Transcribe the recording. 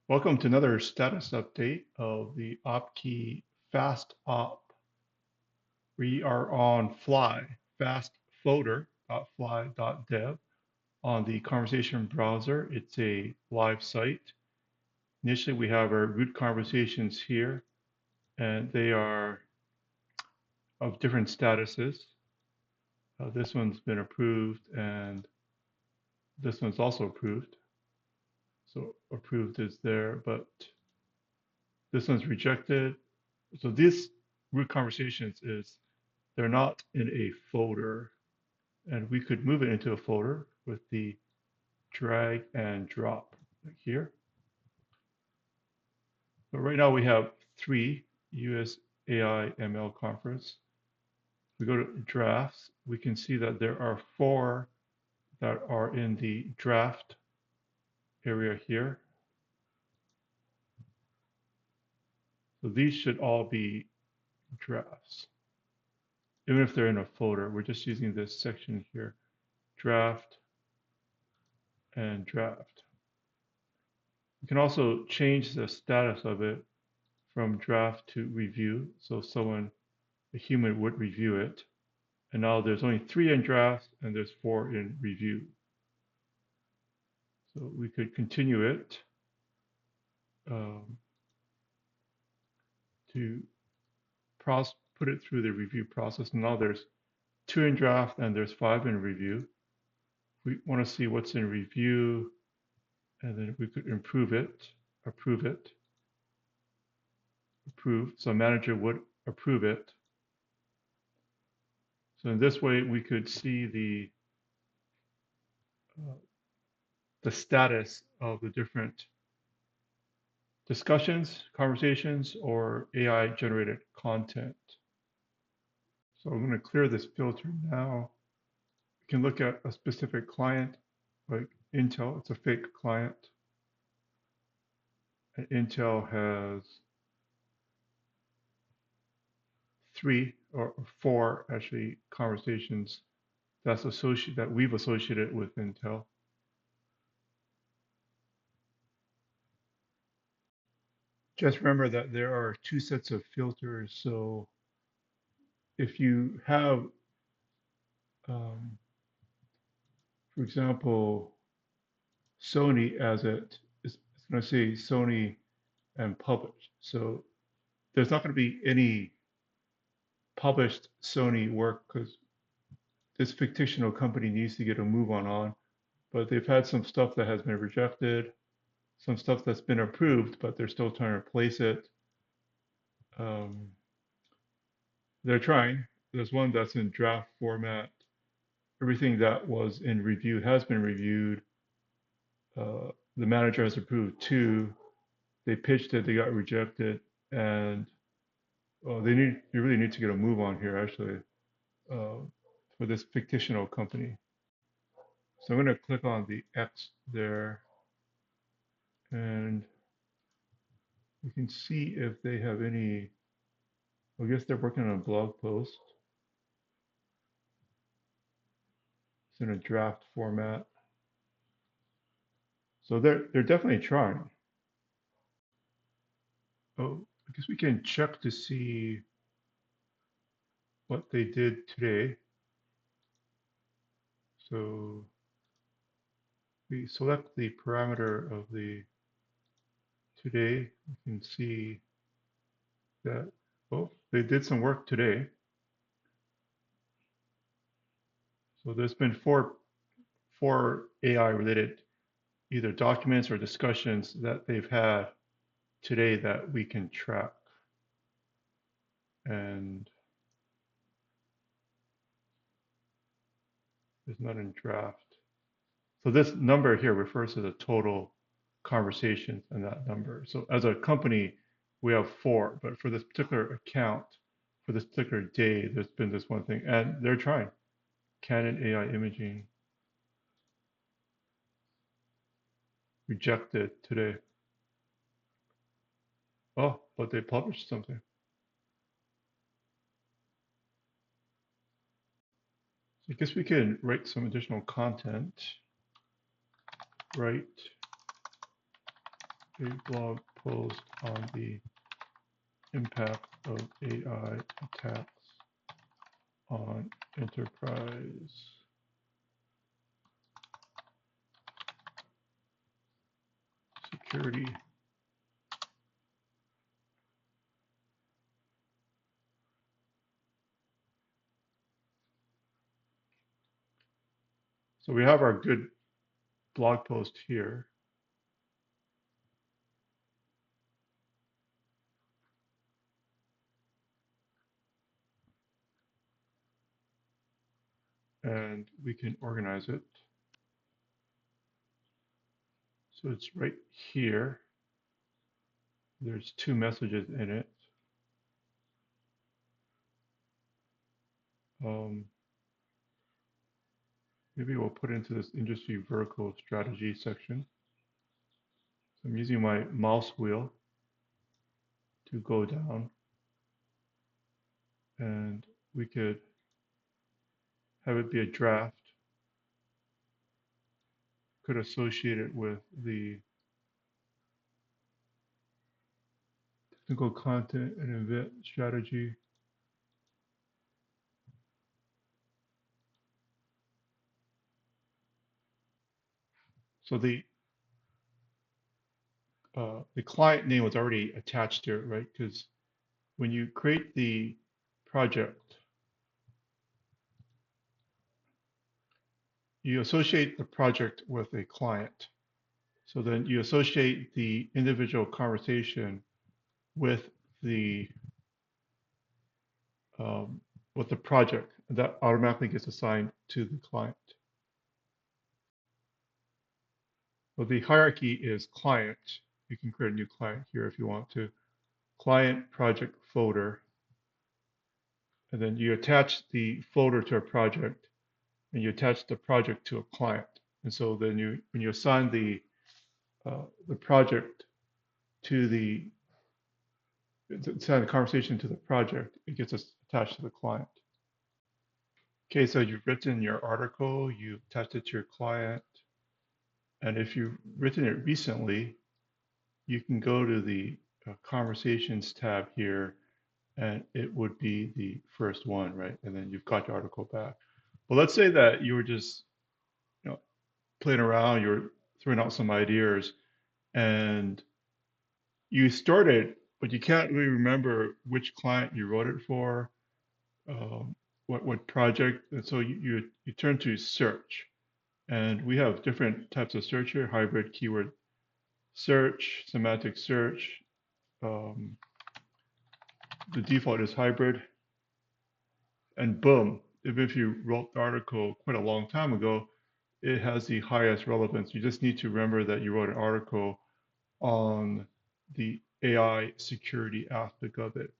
Welcome to another status update of the OpKey FastOpp. We are on Fly, fastfolder.fly.dev on the conversation browser. It's a live site. Initially, we have our root conversations here, and they are of different statuses. This one's been approved, and this one's also approved. So approved is there, but this one's rejected. So this root conversations is they're not in a folder, and we could move it into a folder with the drag and drop here. But right now we have 3 US AI ML conference. If we go to drafts, we can see that there are 4 that are in the draft area here. So these should all be drafts, even if they're in a folder. We're just using this section here, draft and draft. You can also change the status of it from draft to review. So a human would review it. And now there's only 3 in draft and there's 4 in review. So we could continue it to put it through the review process. And now there's 2 in draft and there's 5 in review. We want to see what's in review, and then we could approve it. So manager would approve it. So in this way, we could see the status of the different discussions, conversations, or AI generated content. So I'm going to clear this filter now. We can look at a specific client like Intel. It's a fake client. And Intel has 3 or 4 actually conversations that we've associated with Intel. Just remember that there are 2 sets of filters. So if you have, for example, Sony as it's going to say Sony and published. So there's not going to be any published Sony work because this fictional company needs to get a move on. But they've had some stuff that has been rejected, some stuff that's been approved, but they're still trying to replace it. They're trying. There's one that's in draft format. Everything that was in review has been reviewed. The manager has approved 2. They pitched it, they got rejected, and you really need to get a move on here actually for this fictional company. So I'm going to click on the X there, and you can see if they have any. I guess they're working on a blog post. It's in a draft format. So they're definitely trying. Oh, I guess we can check to see what they did today. So we select the parameter of the today. You can see that, oh, they did some work today. So there's been four AI related either documents or discussions that they've had today that we can track. And it's not in draft. So this number here refers to the total conversations in that number. So as a company, we have 4, but for this particular account, for this particular day, there's been this one thing, and they're trying. Canon AI imaging rejected today. Oh, but they published something. So I guess we can write some additional content. Write a blog post on the impact of AI attacks on enterprise security. So we have our good blog post here. And we can organize it. So it's right here. There's two messages in it. Maybe we'll put into this industry vertical strategy section. So I'm using my mouse wheel to go down, and we could have it be a draft, could associate it with the technical content and event strategy. So the client name was already attached to it, right? Because when you create the project, you associate the project with a client. So then you associate the individual conversation with the with the project. That automatically gets assigned to the client. Well, the hierarchy is client. You can create a new client here if you want to. Client project folder, and then you attach the folder to a project, and you attach the project to a client. And so then when you assign the project to assign the conversation to the project, it gets attached to the client. Okay, so you've written your article, you've attached it to your client, and if you've written it recently, you can go to the conversations tab here, and it would be the first one, right? And then you've got your article back. But let's say that you were just, you know, playing around, you were throwing out some ideas, and you started, but you can't really remember which client you wrote it for, um, what project, and so you turn to search, and we have different types of search here: hybrid, keyword search, semantic search. Um, the default is hybrid, and boom, even if you wrote the article quite a long time ago, it has the highest relevance. You just need to remember that you wrote an article on the AI security aspect of it.